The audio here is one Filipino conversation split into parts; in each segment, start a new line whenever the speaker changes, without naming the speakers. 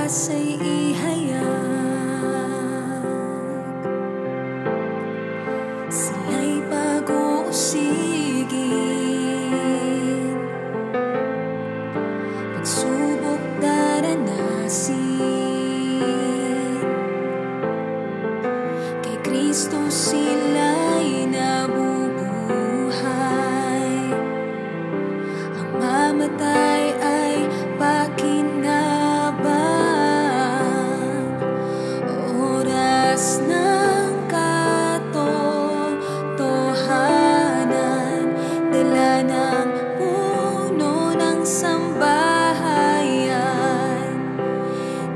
pag-asa'y ihayag, sila'y pag-uusigin, pagsubok daranasin, kay Kristo sila'y nabubuhay, ang mamatay ay pakinabang, oras ng katotohanan, dala ng puno ng sambahayan,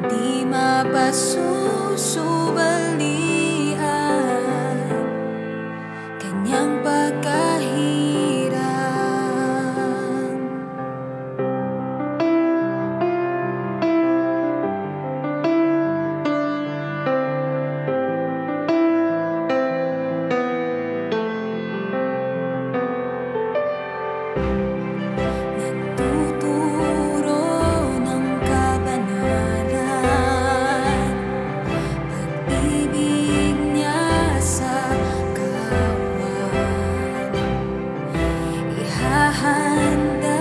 di mapasusubalian, kanyang pagkahirang. Nagtuturo ng kabanalan, pag-ibig niya sa kawan, ihahanda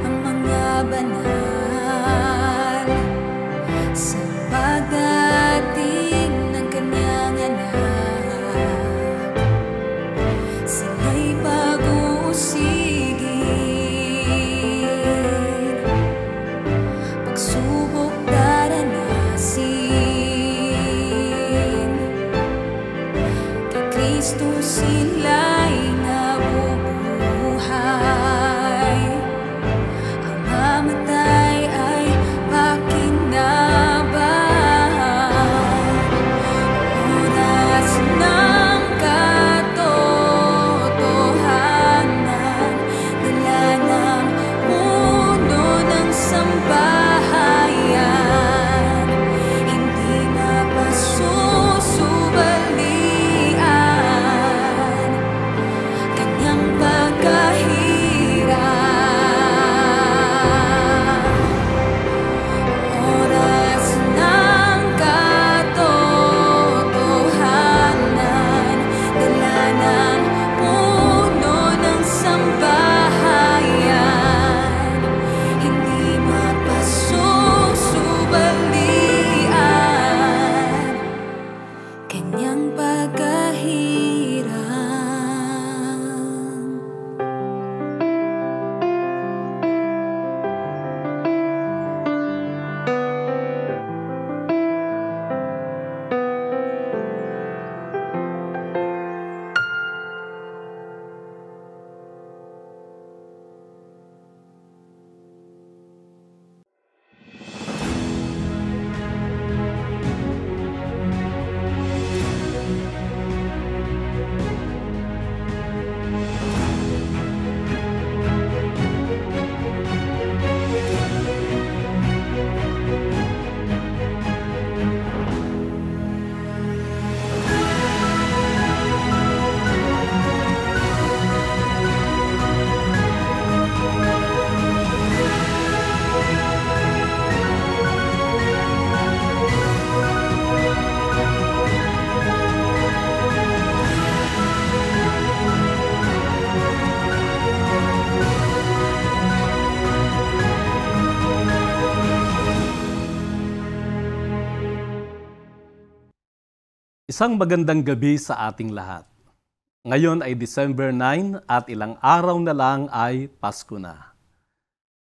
ang mga banal sa pagdating ng kanyang anak. Sila'y pag-uusigin, pagsubok daranasin, kay Kristo sila'y nabubuhay, ang mamatay ay pakinabang, oras ng katotohanan, dala ng puno ng sambahayan, hindi mapasusubalian, kanyang pagkahirang. Oras ng katotohanan, dala ng puno ng sambahayan, hindi mapasusubalian, kanyang pagkahirang.
Isang magandang gabi sa ating lahat. Ngayon ay December 9 at ilang araw na lang ay Pasko na.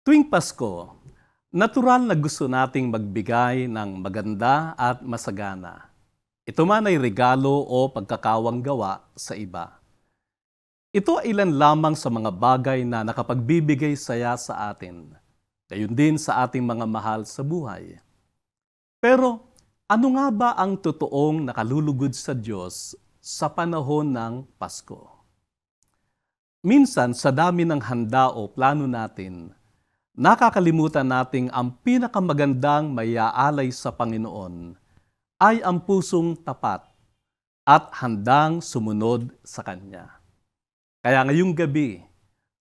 Tuwing Pasko, natural na gusto nating magbigay ng maganda at masagana. Ito man ay regalo o pagkakawang gawa sa iba. Ito ay ilan lamang sa mga bagay na nakapagbibigay saya sa atin, gayon din sa ating mga mahal sa buhay. Pero, ano nga ba ang totoong nakalulugod sa Diyos sa panahon ng Pasko? Minsan, sa dami ng handa o plano natin, nakakalimutan nating ang pinakamagandang maiaalay sa Panginoon ay ang pusong tapat at handang sumunod sa Kanya. Kaya ngayong gabi,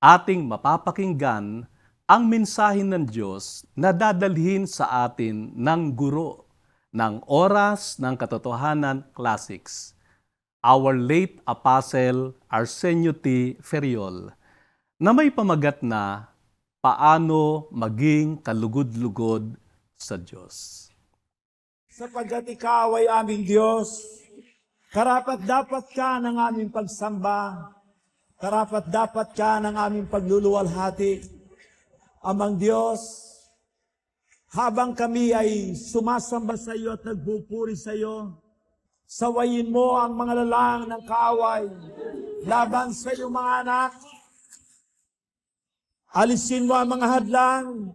ating mapapakinggan ang mensahe ng Diyos na dadalhin sa atin ng guro ng Oras ng Katotohanan Classics, our late Apostle Arsenio T. Ferriol, na may pamagat na Paano Maging Kalugod-lugod sa Diyos.
Sapagkat ikaw ay aming Diyos, karapat-dapat ka ng aming pagsamba, karapat-dapat ka ng aming pagluluwalhati. Amang Diyos, habang kami ay sumasamba sa iyo at nagpupuri sa iyo, sawayin mo ang mga lalang ng kaaway laban sa iyong mga anak. Alisin mo ang mga hadlang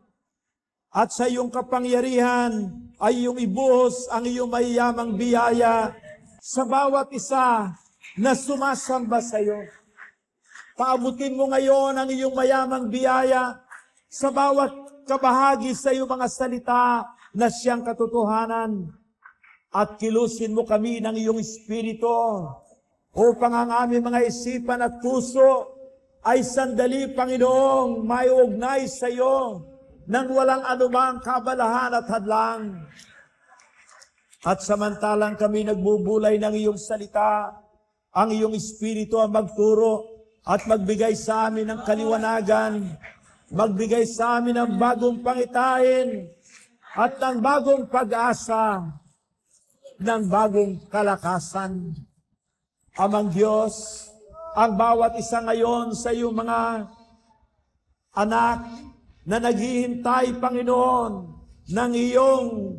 at sa iyong kapangyarihan ay iyong ibuhos ang iyong mayayamang biyaya sa bawat isa na sumasamba sa iyo. Paabutin mo ngayon ang iyong mayamang biyaya sa bawat kabahagi sa iyong mga salita na siyang katotohanan. At kilusin mo kami ng iyong Espiritu upang ang aming mga isipan at puso ay sandali, Panginoong, maiugnay sa iyo nang walang anumang kabalahan at hadlang. At samantalang kami nagbubulay ng iyong salita, ang iyong Espiritu ang magturo at magbigay sa amin ng kaliwanagan, magbigay sa amin ng bagong pangitain at ng bagong pag-asa, ng bagong kalakasan. Amang Diyos, ang bawat isa ngayon sa iyong mga anak na naghihintay, Panginoon, ng iyong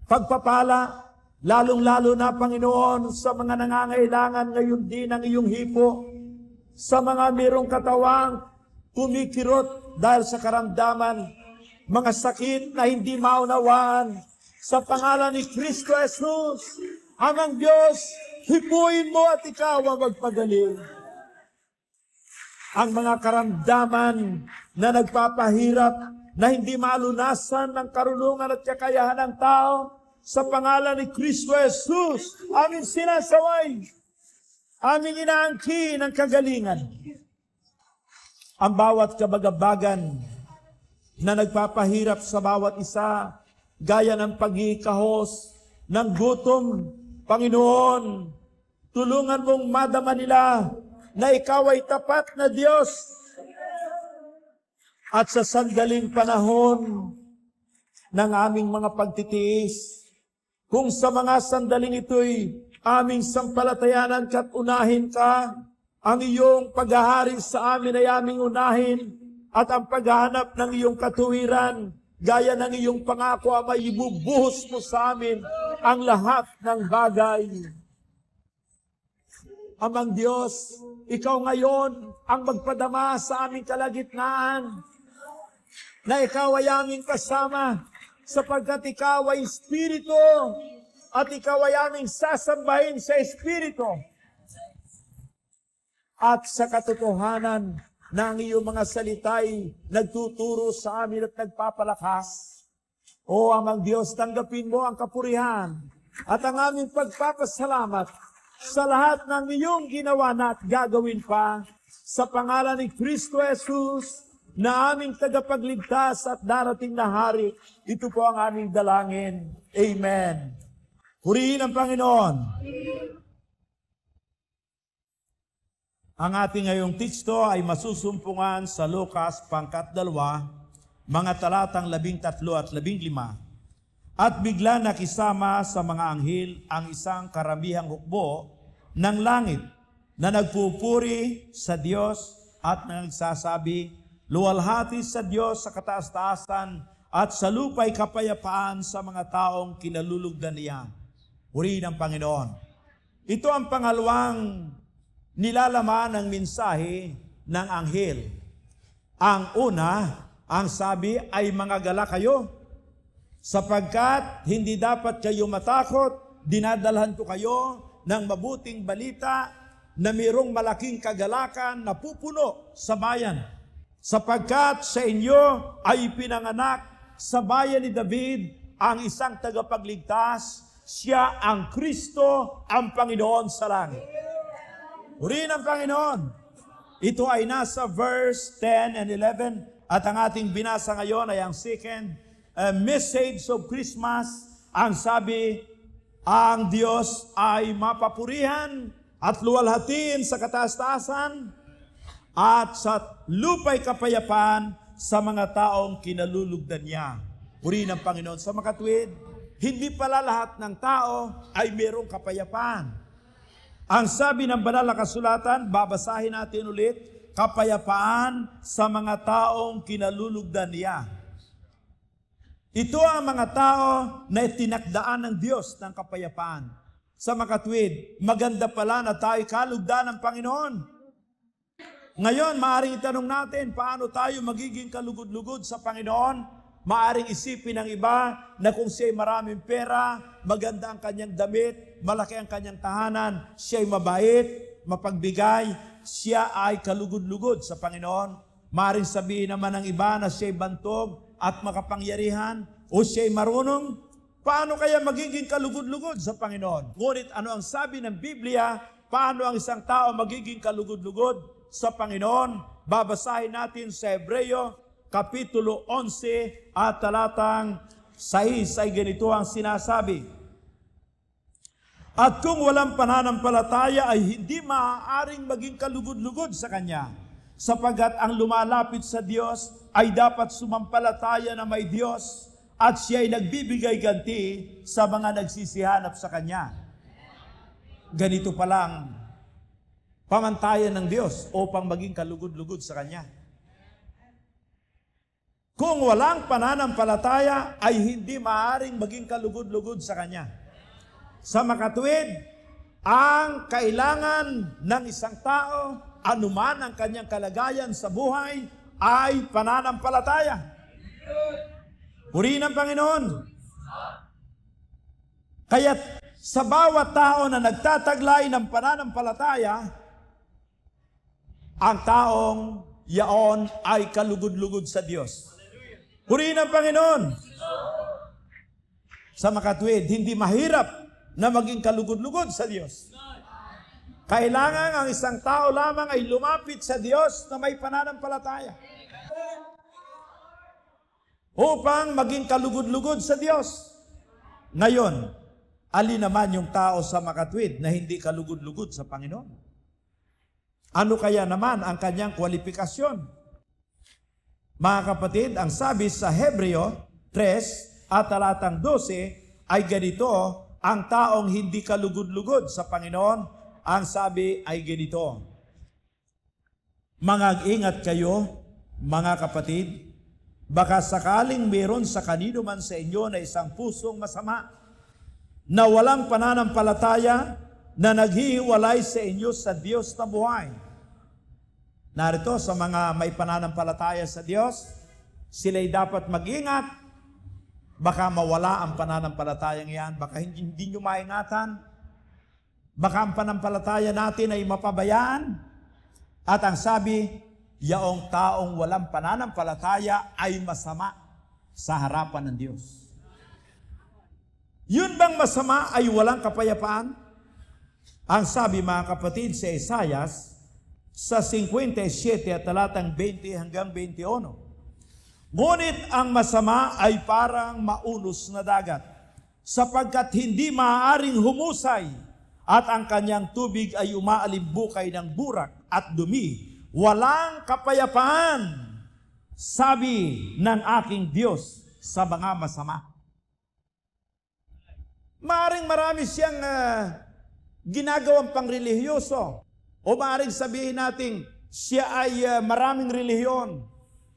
pagpapala, lalong-lalo na, Panginoon, sa mga nangangailangan ngayon din ng iyong hipo, sa mga mayroong katawang kumikirot dahil sa karamdaman, mga sakit na hindi maunawaan, sa pangalan ni Kristo Jesus, amang Diyos, hipuin mo at ikaw ang magpagaling. Ang mga karamdaman na nagpapahirap, na hindi malunasan ng karunungan at kakayahan ng tao, sa pangalan ni Kristo Jesus, aming sinasaway, aming inaangkin ng kagalingan. Ang bawat kabagabagan na nagpapahirap sa bawat isa, gaya ng pagkikahos, ng gutom, Panginoon, tulungan mong madama nila na ikaw ay tapat na Diyos. At sa sandaling panahon ng aming mga pagtitiis, kung sa mga sandaling ito'y aming sampalatayanan ka't unahin ka, ang iyong paghahari sa amin ay aming unahin, at ang paghahanap ng iyong katuwiran, gaya ng iyong pangako, ama, ibubuhos mo sa amin ang lahat ng bagay. Amang Diyos, ikaw ngayon ang magpadama sa aming kalagitnaan, na ikaw ay aming kasama, sapagkat ikaw ay Espiritu, at ikaw ay aming sasambahin sa Espiritu. At sa katotohanan na ang iyong mga salita'y nagtuturo sa amin at nagpapalakas. O amang Diyos, tanggapin mo ang kapurihan at ang aming pagpapasalamat sa lahat ng iyong ginawa na at gagawin pa, sa pangalan ni Kristo Jesus na aming tagapagligtas at darating na hari. Ito po ang aming dalangin. Amen. Purihin ang Panginoon. Ang ating ngayong teksto ay masusumpungan sa Lucas pangkat 2, mga talatang 13 at 15. At bigla nakisama sa mga anghel ang isang karamihang hukbo ng langit na nagpupuri sa Diyos at nagsasabi, luwalhati sa Diyos sa kataas-taasan at sa lupa'y kapayapaan sa mga taong kinalulugdan niya. Purihin ang Panginoon. Ito ang pangalawang nilalaman ng mensahe ng anghel. Ang una, ang sabi ay mga gala kayo, sapagkat hindi dapat kayo matakot, dinadalhan ko kayo ng mabuting balita na mayroong malaking kagalakan na pupuno sa bayan. Sapagkat sa inyo ay pinanganak sa bayan ni David ang isang tagapagligtas, siya ang Kristo, ang Panginoon sa langit. Purihin ang Panginoon. Ito ay nasa verse 10 and 11 At ang ating binasa ngayon ay ang second message of Christmas. Ang sabi, ang Diyos ay mapapurihan at luwalhatiin sa kataas-taasan at sa lupa'y kapayapaan sa mga taong kinalulugdan niya. Purihin ng Panginoon. Sa makatwid, hindi pala lahat ng tao ay mayroong kapayapaan. Ang sabi ng banal na kasulatan, babasahin natin ulit, kapayapaan sa mga taong kinalulugdan niya. Ito ang mga tao na itinakdaan ng Diyos ng kapayapaan. Sa makatwid, maganda pala na tayo kalugdan ng Panginoon. Ngayon, maaaring itanong natin, paano tayo magiging kalugod-lugod sa Panginoon? Maaaring isipin ng iba na kung siya'y maraming pera, maganda ang kanyang damit, malaki ang kanyang tahanan, siya'y mabait, mapagbigay, siya ay kalugod-lugod sa Panginoon. Maaaring sabihin naman ng iba na siya'y bantog at makapangyarihan o siya'y marunong. Paano kaya magiging kalugod-lugod sa Panginoon? Ngunit ano ang sabi ng Biblia? Paano ang isang tao magiging kalugod-lugod sa Panginoon? Babasahin natin sa Hebreo Kapitulo 11 at talatang 6 ay ganito ang sinasabi. At kung walang pananampalataya ay hindi maaaring maging kalugod-lugod sa Kanya, sapagkat ang lumalapit sa Diyos ay dapat sumampalataya na may Diyos at siya ay nagbibigay ganti sa mga nagsisihanap sa Kanya. Ganito palang pamantayan ng Diyos upang maging kalugod-lugod sa Kanya. Kung walang pananampalataya, ay hindi maaaring maging kalugod-lugod sa Kanya. Sa makatuwid, ang kailangan ng isang tao, anuman ang kanyang kalagayan sa buhay, ay pananampalataya. Purihin ang Panginoon. Kaya sa bawat tao na nagtataglay ng pananampalataya, ang taong yaon ay kalugod-lugod sa Diyos. Purihin ang Panginoon. Sa makatwid, hindi mahirap na maging kalugod-lugod sa Diyos. Kailangan ang isang tao lamang ay lumapit sa Diyos na may pananampalataya. Upang maging kalugod-lugod sa Diyos. Ngayon, alin naman yung tao sa makatwid na hindi kalugod-lugod sa Panginoon? Ano kaya naman ang kanyang kwalifikasyon? Mga kapatid, ang sabi sa Hebreo 3 at talatang 12 ay ganito, ang taong hindi kalugod-lugod sa Panginoon, ang sabi ay ganito, Mag-ingat kayo, mga kapatid, baka sakaling meron sa kanino man sa inyo na isang pusong masama, na walang pananampalataya, na naghihiwalay sa inyo sa Diyos na buhay. Narito sa mga may pananampalataya sa Diyos, sila'y dapat mag-ingat. Baka mawala ang pananampalatayang yan. Baka hindi nyo maingatan. Baka ang pananampalataya natin ay mapabayaan. At ang sabi, yaong taong walang pananampalataya ay masama sa harapan ng Diyos. Yun bang masama ay walang kapayapaan? Ang sabi mga kapatid sa Isaias, sa 57 at talatang 20 hanggang 21. Ngunit ang masama ay parang maunos na dagat, sapagkat hindi maaaring humusay, at ang kanyang tubig ay umaalimbukay ng burak at dumi. Walang kapayapaan, sabi ng aking Diyos sa mga masama. Maaaring marami siyang ginagawang pangrelihiyoso. O maaaring sabihin natin, siya ay maraming relihiyon.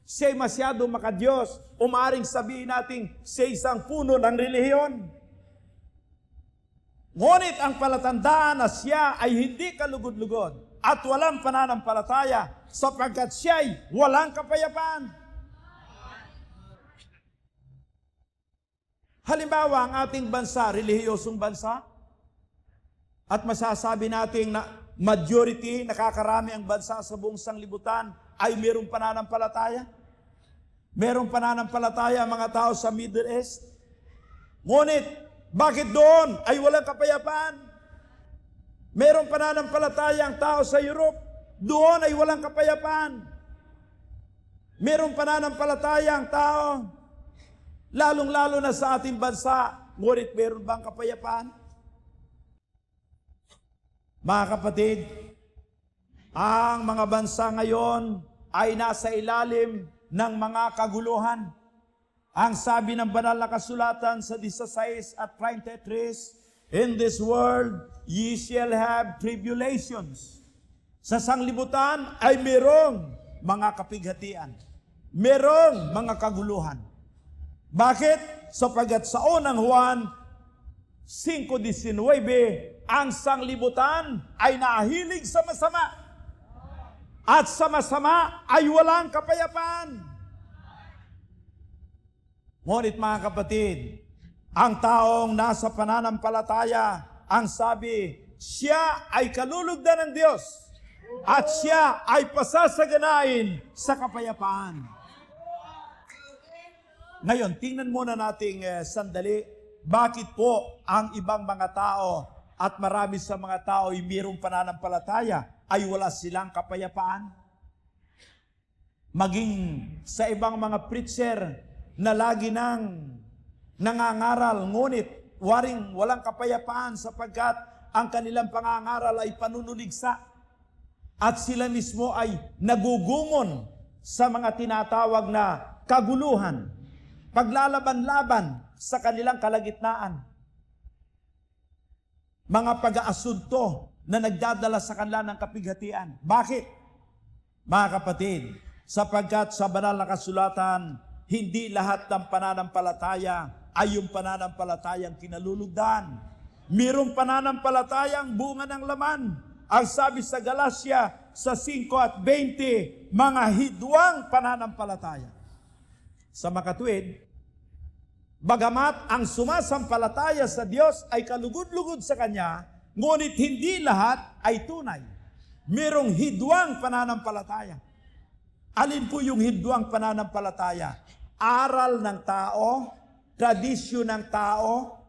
Siya ay masyado makadiyos. O maaaring sabihin natin, siya ay isang puno ng relihiyon. Ngunit ang palatandaan na siya ay hindi kalugod-lugod at walang pananampalataya sapagkat siya ay walang kapayapaan. Halimbawa, ang ating bansa, relihiyosong bansa, at masasabi natin na majority, nakakarami ang bansa sa buong sanglibutan ay mayroong pananampalataya. Mayroong pananampalataya ang mga tao sa Middle East. Ngunit, bakit doon ay walang kapayapaan? Mayroong pananampalataya ang tao sa Europe. Doon ay walang kapayapaan. Merong pananampalataya ang tao, lalong-lalo na sa ating bansa, ngunit meron bang kapayapaan? Mga kapatid, ang mga bansa ngayon ay nasa ilalim ng mga kaguluhan. Ang sabi ng banal na kasulatan sa 16 at 33, in this world ye shall have tribulations. Sa sanglibutan ay merong mga kapighatian, merong mga kaguluhan. Bakit? Sapagat sa unang Juan 5:19, ang sanglibutan ay nahilig sa masama, at sa masama ay walang kapayapaan. Ngunit mga kapatid, ang taong nasa pananampalataya, ang sabi, siya ay kalulugdan ng Diyos at siya ay pasasaganain sa kapayapaan. Ngayon, tingnan muna nating sandali, bakit po ang ibang mga tao at marami sa mga tao ay mayroong pananampalataya ay wala silang kapayapaan? Maging sa ibang mga preacher na lagi nang nangangaral, ngunit walang kapayapaan sapagkat ang kanilang pangangaral ay panunuligsa at sila mismo ay nagugungon sa mga tinatawag na kaguluhan, paglalaban-laban sa kanilang kalagitnaan. Mga pag-aasunto na nagdadala sa kanila ng kapighatian. Bakit? Mga kapatid, sapagkat sa banal na kasulatan, hindi lahat ng pananampalataya ay yung pananampalatayang kinalulugdan. Mayroong pananampalatayang bunga ng laman. Ang sabi sa Galatia sa 5:20, mga hidwang pananampalataya. Sa makatuwid, bagamat ang sumasampalataya sa Diyos ay kalugod-lugod sa Kanya, ngunit hindi lahat ay tunay. Mayroong hidwang pananampalataya. Alin po yung hidwang pananampalataya? Aral ng tao, tradisyon ng tao.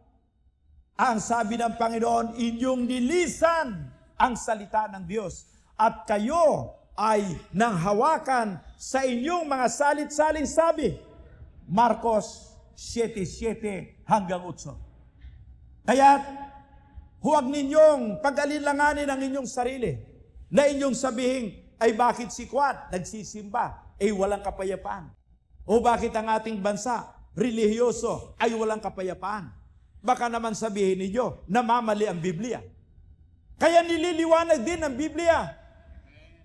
Ang sabi ng Panginoon, inyong nilisan ang salita ng Diyos at kayo ay nanghawakan sa inyong mga salit-saling sabi. Marcos 7:7 hanggang 8. Kaya't huwag ninyong pag-alinlanganin ang inyong sarili na inyong sabihin, ay bakit si Juan nagsisimba, ay walang kapayapaan? O bakit ang ating bansa, relihiyoso, ay walang kapayapaan? Baka naman sabihin ninyo, namamali ang Biblia. Kaya nililiwanag din ang Biblia.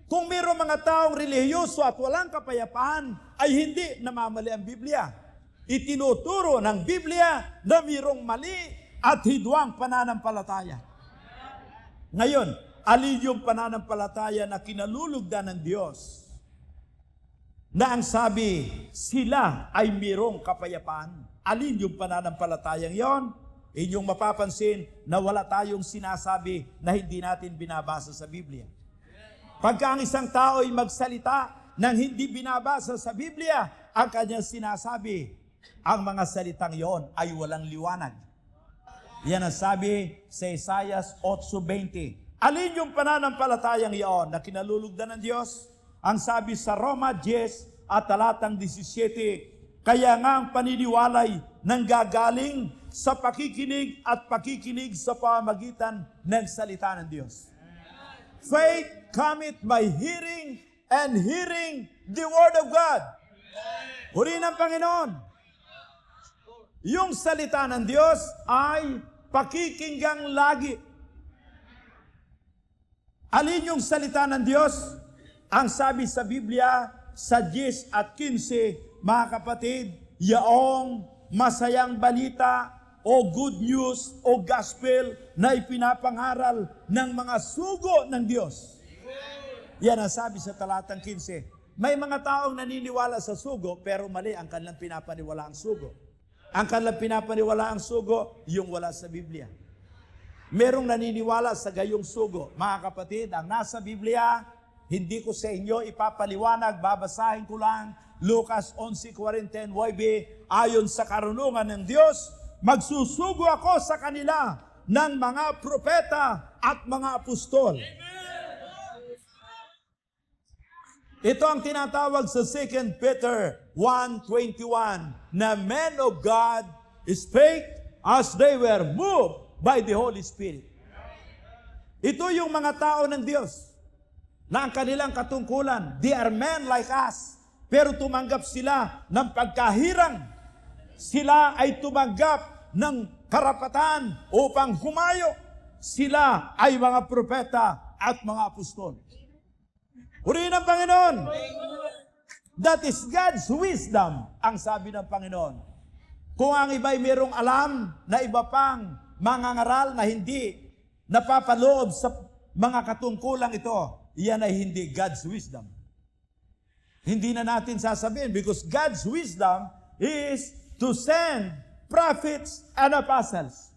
Kung mayroong mga taong relihiyoso at walang kapayapaan, ay hindi namamali ang Biblia. Itinuturo ng Biblia na mayroong mali at hidwang pananampalataya. Ngayon, alin yung pananampalataya na kinalulugdan ng Diyos? Na ang sabi, sila ay mayroong kapayapaan. Alin yung pananampalatayang yon? Inyong mapapansin na wala tayong sinasabi na hindi natin binabasa sa Biblia. Pagka ang isang tao ay magsalita nang hindi binabasa sa Biblia, ang kanyang sinasabi, ang mga salitang yon ay walang liwanag. Yan ang sabi sa Isaiah 8:20. Alin yung pananampalatayang iyon na kinalulugdan ng Diyos? Ang sabi sa Roma 10 at talatang 17, kaya nga ang paniniwalay nanggagaling sa pakikinig at pakikinig sa pamamagitan ng salita ng Diyos. Faith cometh by hearing and hearing the Word of God. Purihin ang Panginoon. Yung salita ng Diyos ay pakikinggang lagi. Alin yung salita ng Diyos? Ang sabi sa Biblia, sa 10 at 15, mga kapatid, yaong masayang balita o good news o gospel na ipinapangaral ng mga sugo ng Diyos. Yan ang sabi sa talatang 15. May mga taong naniniwala sa sugo, pero mali ang kanilang pinapaniwala ang sugo. Ang kanilang pinapaniwala ang sugo, yung wala sa Biblia. Merong naniniwala sa gayong sugo. Mga kapatid, ang nasa Biblia, hindi ko sa inyo ipapaliwanag, babasahin ko lang, Lucas 11:49, ayon sa karunungan ng Diyos, magsusugo ako sa kanila ng mga propeta at mga apostol. Ito ang tinatawag sa 2 Peter 1:21 na men of God spake as they were moved by the Holy Spirit. Ito yung mga tao ng Diyos na ang kanilang katungkulan, they are men like us, pero tumanggap sila ng pagkahirang. Sila ay tumanggap ng karapatan upang humayo. Sila ay mga propeta at mga apostol. Purihin ang Panginoon. That is God's wisdom, ang sabi ng Panginoon. Kung ang iba'y mayroong alam na iba pang mangangaral na hindi napapaloob sa mga katungkulang ito, iyan ay hindi God's wisdom. Hindi na natin sasabihin because God's wisdom is to send prophets and apostles.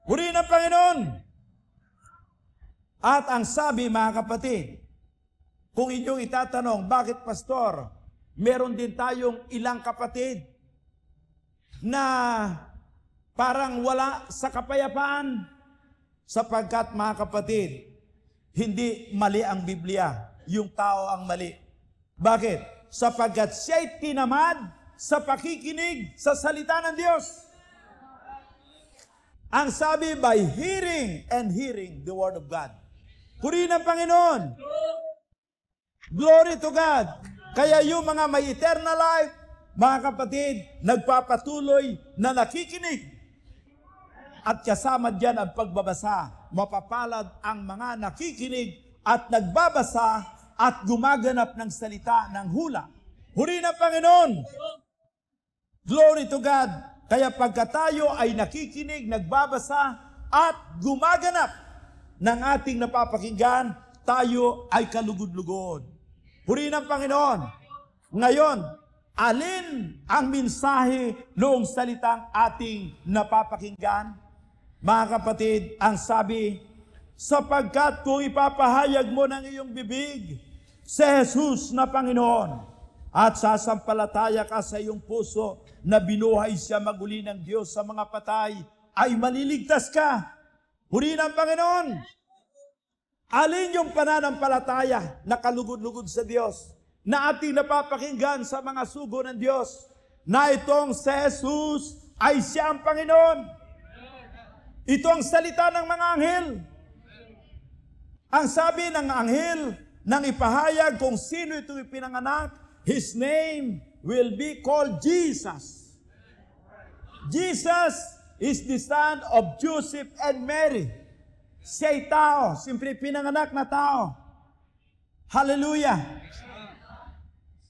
Purihin ang Panginoon. At ang sabi, mga kapatid, kung inyong itatanong, bakit pastor, meron din tayong ilang kapatid na parang wala sa kapayapaan, sapagkat mga kapatid, hindi mali ang Biblia, yung tao ang mali. Bakit? Sapagkat siya'y tinamad sa pakikinig sa salita ng Diyos. Ang sabi, by hearing and hearing the Word of God. Purihin ang Panginoon. Glory to God. Kaya yung mga may eternal life, mga kapatid, nagpapatuloy na nakikinig. At kasama dyan ang pagbabasa. Mapapalad ang mga nakikinig at nagbabasa at gumaganap ng salita ng hula. Purihin ang Panginoon. Glory to God. Kaya pagka tayo ay nakikinig, nagbabasa at gumaganap ng ating napapakinggan, tayo ay kalugod-lugod. Purihin ang Panginoon. Ngayon, alin ang mensahe noong salitang ating napapakinggan? Mga kapatid, ang sabi, sapagkat kung ipapahayag mo ng iyong bibig si Jesus na Panginoon at sasampalataya ka sa iyong puso na binuhay siya maguli ng Diyos sa mga patay, ay maliligtas ka. Purihin ang Panginoon. Alin yung pananampalataya na kalugod-lugod sa Diyos na ating napapakinggan sa mga sugo ng Diyos na itong si Jesus ay siya ang Panginoon. Ito ang salita ng mga anghel. Ang sabi ng anghel nang ipahayag kung sino itong ipinanganak, His name will be called Jesus. Jesus is the son of Joseph and Mary. Siya'y tao, simpre pinanganak na tao. Hallelujah!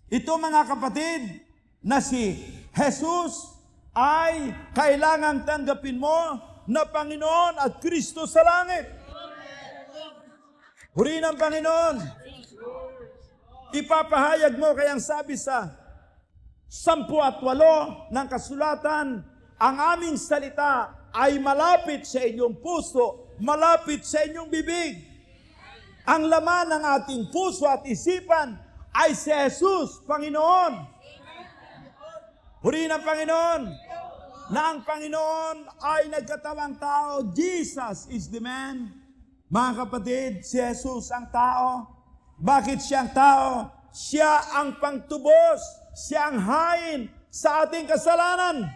Ito mga kapatid, na si Jesus ay kailangang tanggapin mo na Panginoon at Kristo sa langit. Purihin ang Panginoon. Ipapahayag mo, kayang sabi sa 18 ng kasulatan, ang aming salita ay malapit sa inyong puso, malapit sa inyong bibig. Ang laman ng ating puso at isipan ay si Jesus, Panginoon. Purihin ang Panginoon. Na ang Panginoon ay nagkatawang tao. Jesus is the man. Mga kapatid, si Jesus ang tao. Bakit siya ang tao? Siya ang pangtubos. Siya ang hain sa ating kasalanan.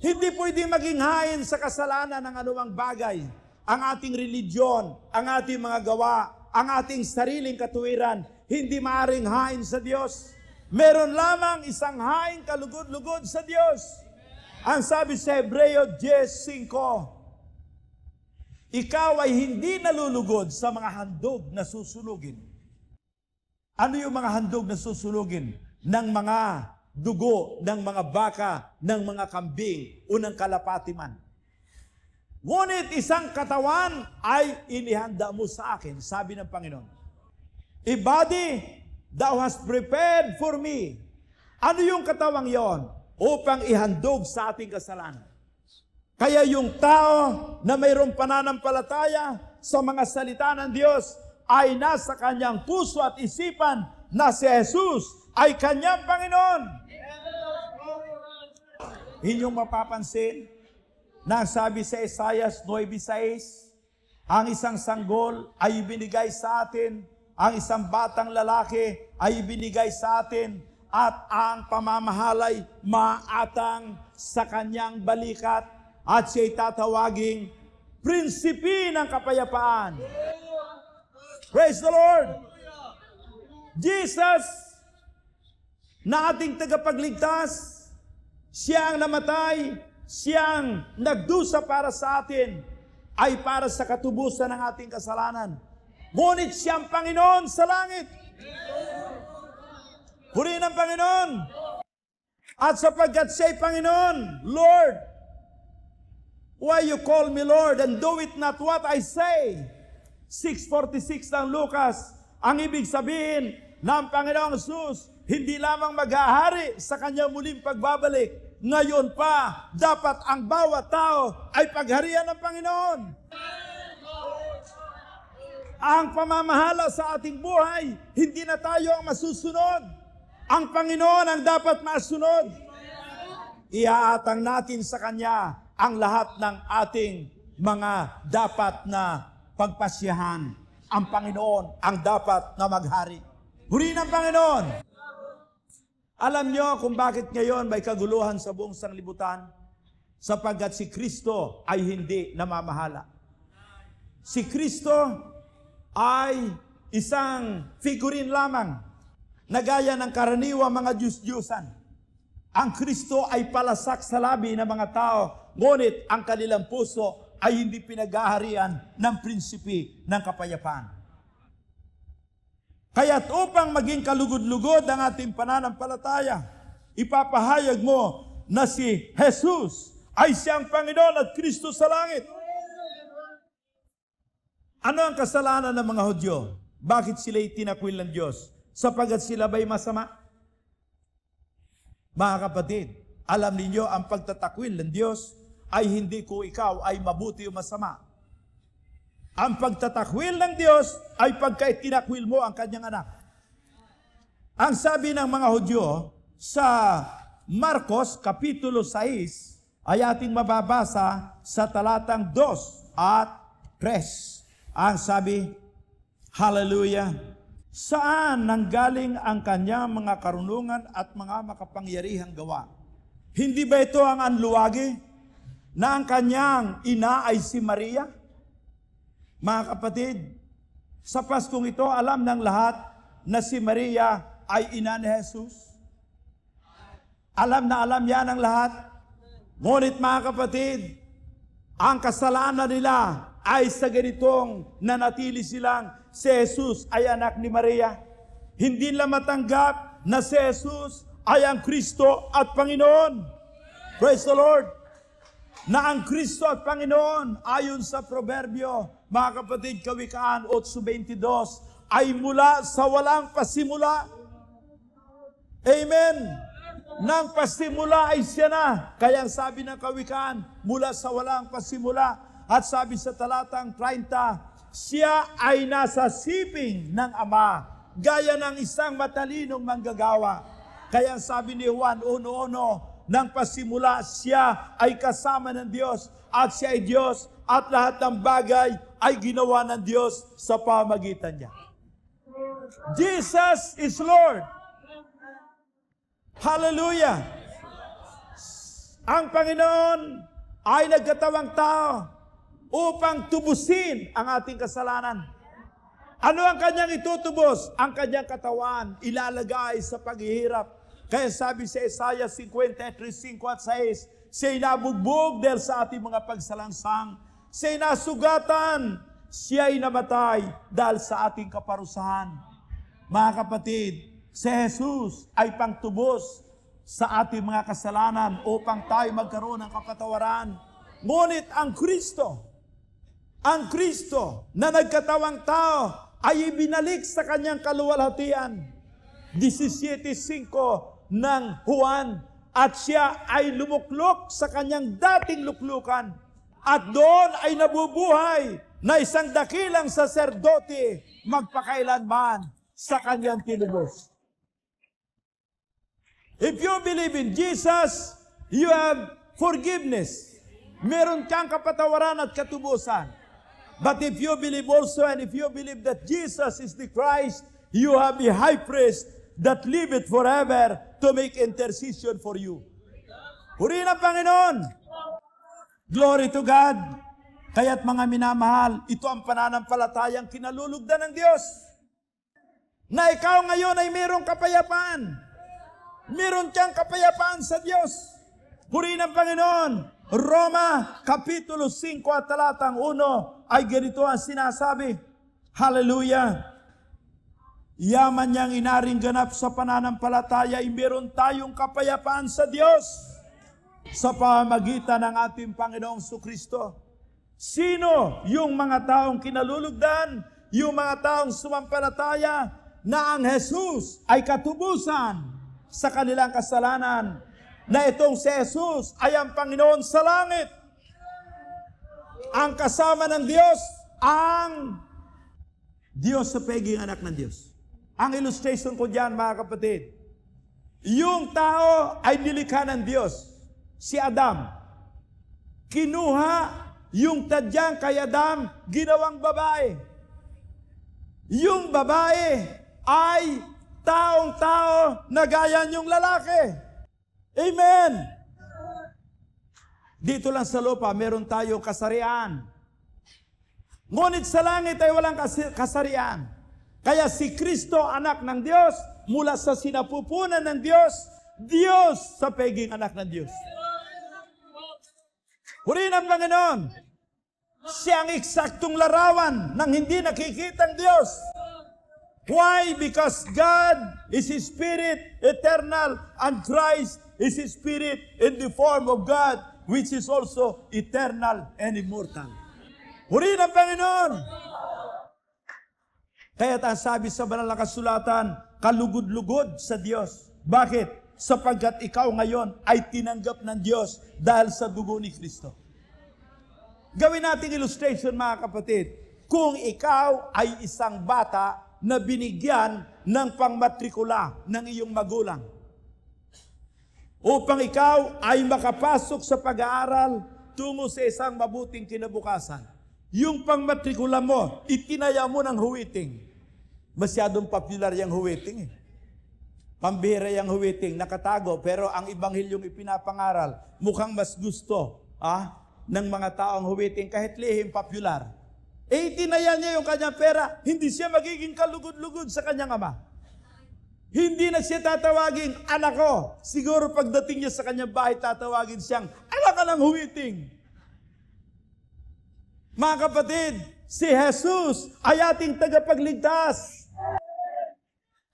Hindi pwede maging hain sa kasalanan ng anumang bagay. Ang ating religion, ang ating mga gawa, ang ating sariling katuwiran, hindi maaring hain sa Diyos. Meron lamang isang hain kalugod-lugod sa Diyos. Ang sabi sa Hebreo 10:5, ikaw ay hindi nalulugod sa mga handog na susunugin. Ano yung mga handog na susunugin? Ng mga dugo, ng mga baka, ng mga kambing, o ng kalapati man. Ngunit isang katawan ay inihanda mo sa akin, sabi ng Panginoon. A body thou hast prepared for me. Ano yung katawang yon? Upang ihandog sa ating kasalanan. Kaya yung tao na mayroong pananampalataya sa mga salita ng Diyos ay nasa kanyang puso at isipan na si Jesus ay kanyang Panginoon. Inyong mapapansin na sabi sa Isaiah 9:6, ang isang sanggol ay ibinigay sa atin ang isang batang lalaki ay ibinigay sa atin at ang pamamahalay maatang sa kanyang balikat at siya'y tatawaging Prinsipe ng Kapayapaan. Praise the Lord! Jesus na ating tagapagligtas, siya ang namatay, siyang nagdusa para sa atin, ay para sa katubusan ng ating kasalanan. Ngunit siyang Panginoon sa langit. Purihin ang Panginoon. At sapagkat siya'y Panginoon, Lord, why you call me Lord and do it not what I say? 6:46 ng Lucas, ang ibig sabihin ng Panginoong Jesus, hindi lamang maghahari sa kanyang muling pagbabalik, ngayon pa, dapat ang bawat tao ay pagharian ng Panginoon. Ang pamamahala sa ating buhay, hindi na tayo ang masusunod. Ang Panginoon ang dapat masunod. Iaatang natin sa Kanya ang lahat ng ating mga dapat na pagpasyahan. Ang Panginoon ang dapat na maghari. Purihin ang Panginoon. Alam nyo kung bakit ngayon may kaguluhan sa buong sanglibutan? Sapagkat si Kristo ay hindi namamahala. Si Kristo ay isang figurin lamang na gaya ng karaniwang mga Diyos-Diyusan. Ang Kristo ay palasak sa labi ng mga tao, ngunit ang kanilang puso ay hindi pinaghaharian ng prinsipe ng kapayapaan. Kaya't upang maging kalugod-lugod ang ating pananampalataya, ipapahayag mo na si Jesus ay siyang Panginoon at Kristo sa langit. Ano ang kasalanan ng mga Hudyo? Bakit sila'y tinakwil ng Diyos? Sapagat sila ba'y masama? Mga kapatid, alam ninyo ang pagtatakwil ng Diyos ay hindi kung ikaw ay mabuti o masama. Ang pagtatakwil ng Diyos ay pagka itinakwil mo ang kanyang anak. Ang sabi ng mga Hudyo sa Marcos Kapitulo 6 ay ating mababasa sa talatang 2 at 3. Ang sabi, Hallelujah! Saan nanggaling ang kanyang mga karunungan at mga makapangyarihang gawa? Hindi ba ito ang anluwagi na ang kanyang ina ay si Maria? Mga kapatid, sa Paskong ito, alam ng lahat na si Maria ay ina ni Jesus. Alam na alam yan ng lahat. Ngunit mga kapatid, ang kasalanan nila ay sa ganitong nanatili silang si Jesus ay anak ni Maria. Hindi nila matanggap na si Jesus ay ang Kristo at Panginoon. Praise the Lord! Na ang Kristo at Panginoon, ayon sa proverbio, mga kapatid, Kawikaan 8:22, ay mula sa walang pasimula. Amen! Nang pasimula ay siya na. Kaya ang sabi ng Kawikaan, mula sa walang pasimula. At sabi sa talatang 30, siya ay nasa siping ng Ama, gaya ng isang matalinong manggagawa. Kaya sabi ni Juan 1:1, nang pasimula siya ay kasama ng Diyos, at siya ay Diyos, at lahat ng bagay ay ginawa ng Diyos sa pamagitan niya. Jesus is Lord. Hallelujah! Ang Panginoon ay nagkatawang tao upang tubusin ang ating kasalanan. Ano ang kanyang itutubos? Ang kanyang katawan ilalagay sa paghihirap. Kaya sabi sa Isaiah 53:5 at 6, siya'y nabugbog dahil sa ating mga pagsalangsang. Siya'y nasugatan, siya'y namatay dahil sa ating kaparusahan. Mga kapatid, si Jesus ay pangtubos sa ating mga kasalanan upang tayo magkaroon ng kapatawaran. Ngunit ang Kristo na nagkatawang tao ay ibinalik sa kanyang kaluwalhatian. 17:5 ng Juan, at siya ay lumuklok sa kanyang dating luklukan, at doon ay nabubuhay na isang dakilang saserdote magpakailanman sa kanyang tinubos. If you believe in Jesus, you have forgiveness. Meron kang kapatawaran at katubusan. But if you believe also, and if you believe that Jesus is the Christ, you have a high priest that liveth forever to make intercession for you. Purihin ang Panginoon. Glory to God. Kaya't mga minamahal, ito ang pananampalatayang kinalulugdan ng Diyos. Na ikaw ngayon ay mayroong kapayapaan. Meron kang kapayapaan sa Diyos. Purihin ang Panginoon. Roma, Kapitulo 5 at talatang 1 ay ganito ang sinasabi. Hallelujah! Yaman niyang inaring ganap sa pananampalataya ay meron tayong kapayapaan sa Diyos sa pamamagitan ng ating Panginoong Kristo. Sino yung mga taong kinalulugdan, yung mga taong sumampalataya na ang Jesus ay katubusan sa kanilang kasalanan, na itong si Jesus ay ang Panginoon sa langit, ang kasama ng Diyos, ang Diyos sa pagiging anak ng Diyos. Ang illustration ko diyan, mga kapatid, yung tao ay nilikha ng Diyos, si Adam. Kinuha yung tadyang kay Adam, ginawang babae. Yung babae ay taong-tao na gaya niyong lalaki. Amen! Dito lang sa lupa, meron tayong kasarian. Ngunit sa langit ay walang kasarian. Kaya si Kristo, anak ng Diyos, mula sa sinapupunan ng Diyos, Diyos sa pagiging anak ng Diyos. Purihin ang Panginoon. Siya ang eksaktong larawan ng hindi nakikitang Diyos. Why? Because God is His Spirit, eternal, and Christ is His Spirit in the form of God, which is also eternal and immortal. Purihin ang Panginoon! Kaya ang sabi sa banal na kasulatan, kalugod-lugod sa Diyos. Bakit? Sapagkat ikaw ngayon ay tinanggap ng Diyos dahil sa dugo ni Kristo. Gawin natin illustration, mga kapatid. Kung ikaw ay isang bata na binigyan ng pangmatrikula ng iyong magulang, upang ikaw ay makapasok sa pag-aaral tungo sa isang mabuting kinabukasan. Yung pangmatrikula mo, itinaya mo ng huwiting. Masyadong popular yung huwiting. Pambihira yung huwiting, nakatago, pero ang ebanghilyong ipinapangaral, mukhang mas gusto ng mga taong huwiting kahit lihim popular. Itinaya niya yung kanyang pera, hindi siya magiging kalugod-lugod sa kanyang ama. Hindi na siya tatawagin, anak ko. Siguro pagdating niya sa kanyang bahay, tatawagin siyang, anak ka ng huwiting. Mga kapatid, si Jesus ay ating tagapagligtas.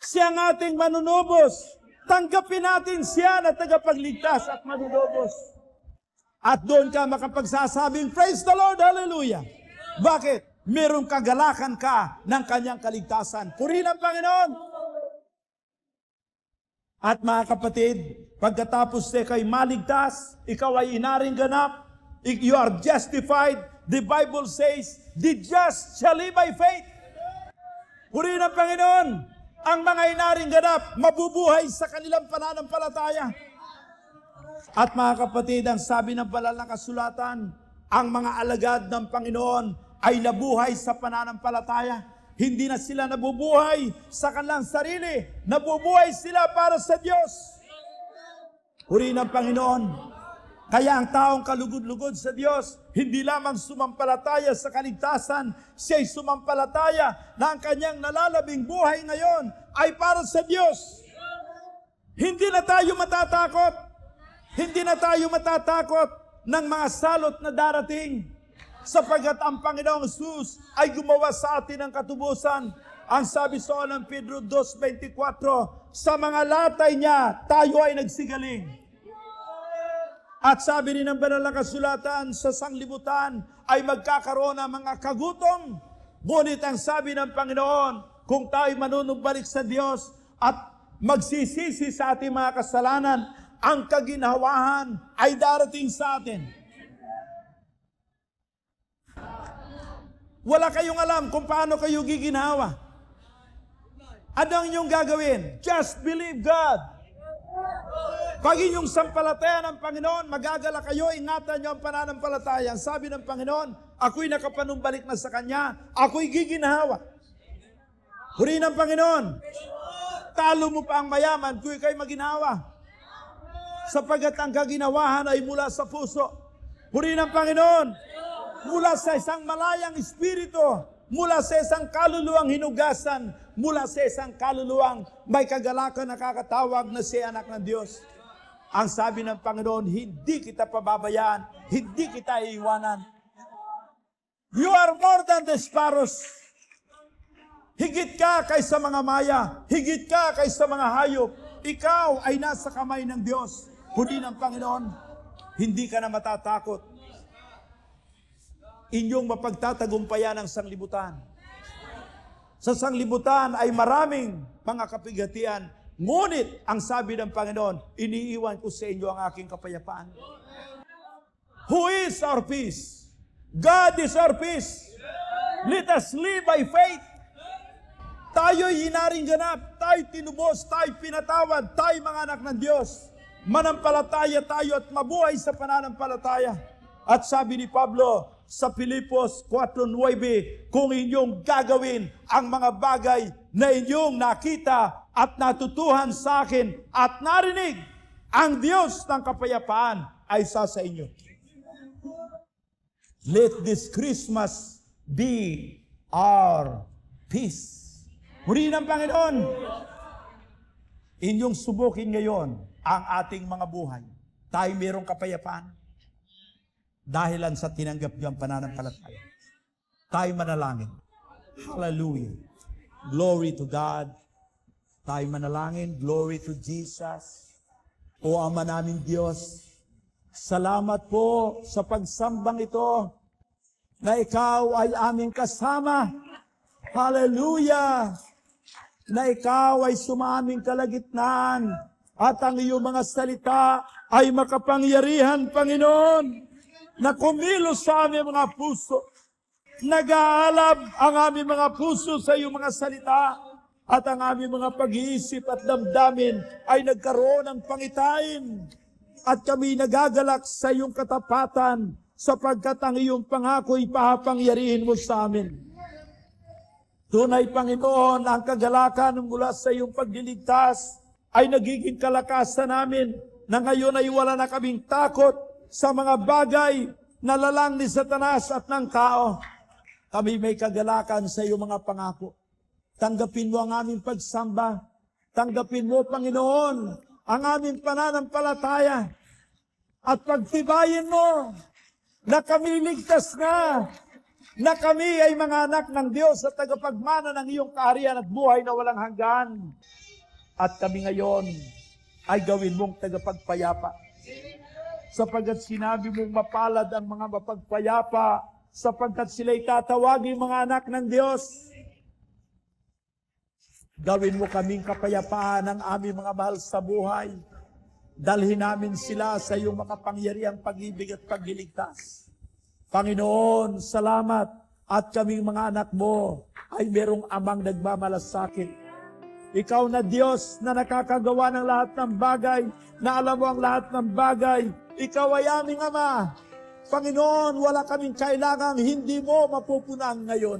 Siya ang ating manunubos. Tanggapin natin siya na tagapagligtas at manunubos. At doon ka makapagsasabing, praise the Lord, hallelujah. Bakit? Merong kagalakan ka ng kanyang kaligtasan. Purihin ang Panginoon. At mga kapatid, pagkatapos kay maligtas, ikaw ay inaring ganap, you are justified. The Bible says, the just shall live by faith. Purihin ang Panginoon. Ang mga inaring ganap, mabubuhay sa kanilang pananampalataya. At mga kapatid, ang sabi ng banal na kasulatan, ang mga alagad ng Panginoon ay nabuhay sa pananampalataya. Hindi na sila nabubuhay sa kanilang sarili. Nabubuhay sila para sa Diyos. Purihin ang Panginoon. Kaya ang taong kalugod-lugod sa Diyos, hindi lamang sumampalataya sa kaligtasan, siya'y sumampalataya na ang kanyang nalalabing buhay ngayon ay para sa Diyos. Hindi na tayo matatakot. Hindi na tayo matatakot ng mga salot na darating. Sapagkat ang Panginoong Jesus ay gumawa sa atin ng katubusan. Ang sabi sa unang Pedro 2:24, sa mga latay niya, tayo ay nagsigaling. At sabi rin ng banal na kasulatan, sa sanglibutan ay magkakaroon ng mga kagutom. Ngunit ang sabi ng Panginoon, kung tayo manunumbalik sa Diyos at magsisisi sa ating mga kasalanan, ang kaginhawahan ay darating sa atin. Wala kayong alam kung paano kayo giginhawa. Ano ang inyong gagawin? Just believe God. Pag inyong sampalataya ng Panginoon, magagala kayo, ingatan niyo ang pananampalataya. Ang sabi ng Panginoon, Ako'y nakapanumbalik na sa Kanya. Ako'y giginhawa. Purihin ang Panginoon. Talo mo pa ang mayaman kung ikaw'y maginhawa. Sapagat ang kaginawahan ay mula sa puso. Purihin ang Panginoon. Mula sa isang malayang espiritu, mula sa isang kaluluwang hinugasan, mula sa isang kaluluwang may kagalakan nakakatawag na si anak ng Diyos. Ang sabi ng Panginoon, hindi kita pababayaan, hindi kita iiwanan. You are more than the sparrows. Higit ka kaysa mga maya, higit ka kaysa mga hayop. Ikaw ay nasa kamay ng Diyos. Purihin ang Panginoon, hindi ka na matatakot. Inyong mapagtatagumpayan ang sanglibutan. Sa sanglibutan ay maraming mga kapigatian. Ngunit, ang sabi ng Panginoon, iniiwan ko sa inyo ang aking kapayapaan. Who is our peace? God is our peace. Let us live by faith. Tayo'y hinaring ganap, tayo'y tinubos, tayo'y pinatawad, tayo'y mga anak ng Diyos. Manampalataya tayo at mabuhay sa pananampalataya. At sabi ni Pablo sa Filipos 4:9, kung inyong gagawin ang mga bagay na inyong nakita at natutuhan sa akin at narinig, ang Diyos ng kapayapaan ay sa inyo. Let this Christmas be our peace. Purihin ang Panginoon. Inyong subukin ngayon ang ating mga buhay. Tayo mayroong kapayapaan. Dahilan sa tinanggap niyo ang pananampalataya. Tayo manalangin. Hallelujah. Glory to God. Tayo manalangin. Glory to Jesus. O Ama namin Diyos, salamat po sa pagsambang ito na ikaw ay aming kasama. Hallelujah! Na ikaw ay sumaming kalagitnaan at ang iyong mga salita ay makapangyarihan, Panginoon, na kumilos sa aming mga puso. Nag-aalab ang aming mga puso sa iyong mga salita at ang aming mga pag-iisip at damdamin ay nagkaroon ng pangitain at kami nagagalak sa iyong katapatan sapagkat ang iyong pangako'y pahapangyarihin mo sa amin. Tunay, Panginoon, ang kagalakan mula sa iyong pagliligtas ay nagiging kalakasan namin na ngayon ay wala na kaming takot sa mga bagay na lalang ni Satanas at ng tao. Kami may kagalakan sa iyong mga pangako. Tanggapin mo ang aming pagsamba. Tanggapin mo, Panginoon, ang aming pananampalataya. At pagtibayin mo na kami ligtas na kami ay mga anak ng Diyos at tagapagmana ng iyong kaharian at buhay na walang hanggan. At kami ngayon ay gawin mong tagapagpayapa. Sapagkat sinabi mong mapalad ang mga mapagpayapa, sapagkat sila'y tatawagin mga anak ng Diyos. Gawin mo kaming kapayapaan ng aming mga mahal sa buhay. Dalhin namin sila sa iyong makapangyarihang pag-ibig at pagliligtas. Panginoon, salamat at kaming mga anak mo ay merong amang nagmamalasakit. Ikaw na Diyos na nakakagawa ng lahat ng bagay, na alam mo ang lahat ng bagay. Ikaw ay aming Ama. Panginoon, wala kaming kailangang hindi mo mapupunan ngayon.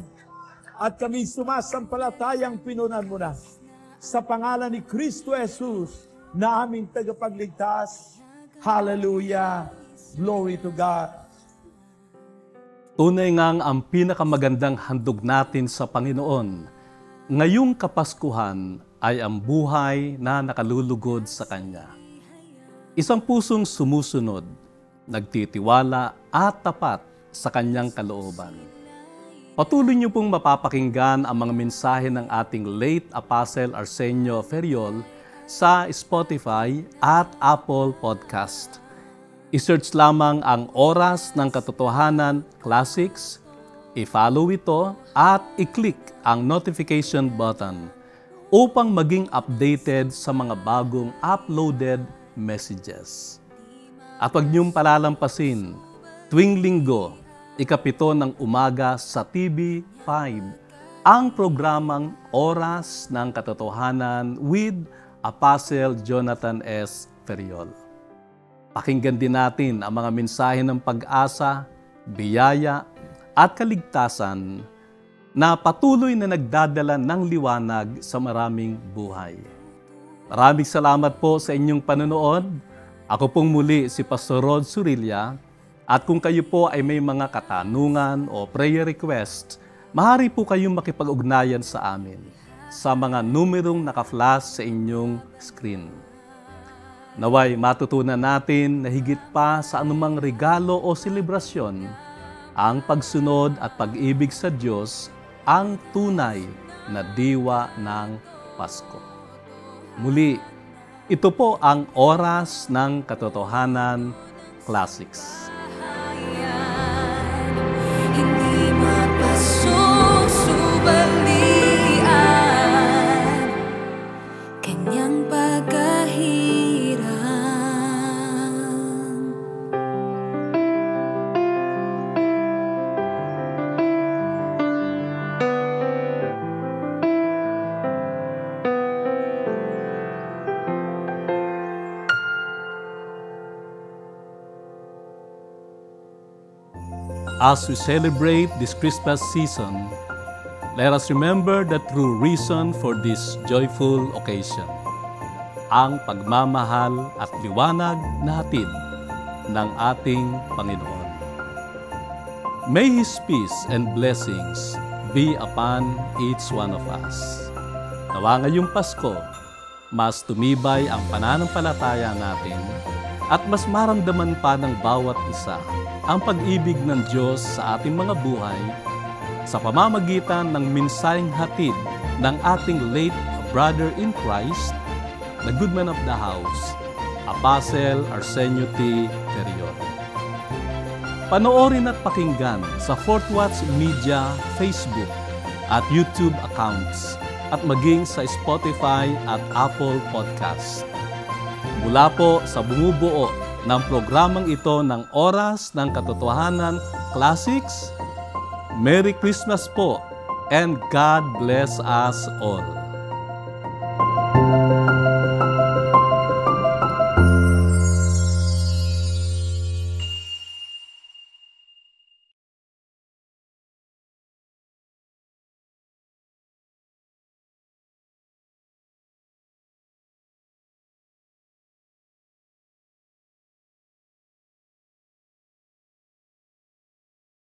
At kami sumasampalatayang pinunan mo na. Sa pangalan ni Kristo Jesus na aming tagapagligtas. Hallelujah. Glory to God.
Tunay ngang ang pinakamagandang handog natin sa Panginoon, ngayong Kapaskuhan ay ang buhay na nakalulugod sa Kanya. Isang pusong sumusunod, nagtitiwala at tapat sa Kanyang kalooban. Patuloy niyo pong mapapakinggan ang mga mensahe ng ating late Apostle Arsenio Ferriol sa Spotify at Apple Podcast. I-search lamang ang Oras ng Katotohanan Classics, i-follow ito at i-click ang notification button upang maging updated sa mga bagong uploaded messages. At huwag niyong palalampasin, tuwing linggo, 7:00 ng umaga sa TV5, ang programang Oras ng Katotohanan with Apostle Jonathan S. Ferriol. Pakinggan din natin ang mga mensahe ng pag-asa, biyaya, at kaligtasan na patuloy na nagdadala ng liwanag sa maraming buhay. Maraming salamat po sa inyong panonood. Ako pong muli si Pastor Rod Surilla, at kung kayo po ay may mga katanungan o prayer request, maaari po kayong makipag-ugnayan sa amin sa mga numerong naka-flash sa inyong screen. Naway matutunan natin na higit pa sa anumang regalo o selebrasyon, ang pagsunod at pag-ibig sa Diyos ang tunay na diwa ng Pasko. Muli, ito po ang Oras ng Katotohanan Classics.
Hindi mapasosubalian kanyang pagkahirap.
As we celebrate this Christmas season, let us remember the true reason for this joyful occasion, ang pagmamahal at liwanag na hatid ng ating Panginoon. May His peace and blessings be upon each one of us. Nawa ngayong Pasko, mas tumibay ang pananampalataya natin at mas maramdaman pa ng bawat isa ang pag-ibig ng Diyos sa ating mga buhay sa pamamagitan ng mensaheng hatid ng ating late brother in Christ, the good man of the house, Apostle Arsenio T. Terion. Panoorin at pakinggan sa Fourth Watch Media Facebook at YouTube accounts at maging sa Spotify at Apple Podcast. Mula po sa bumubuo ng programang ito ng Oras ng Katotohanan Classics, Merry Christmas po and God bless us all.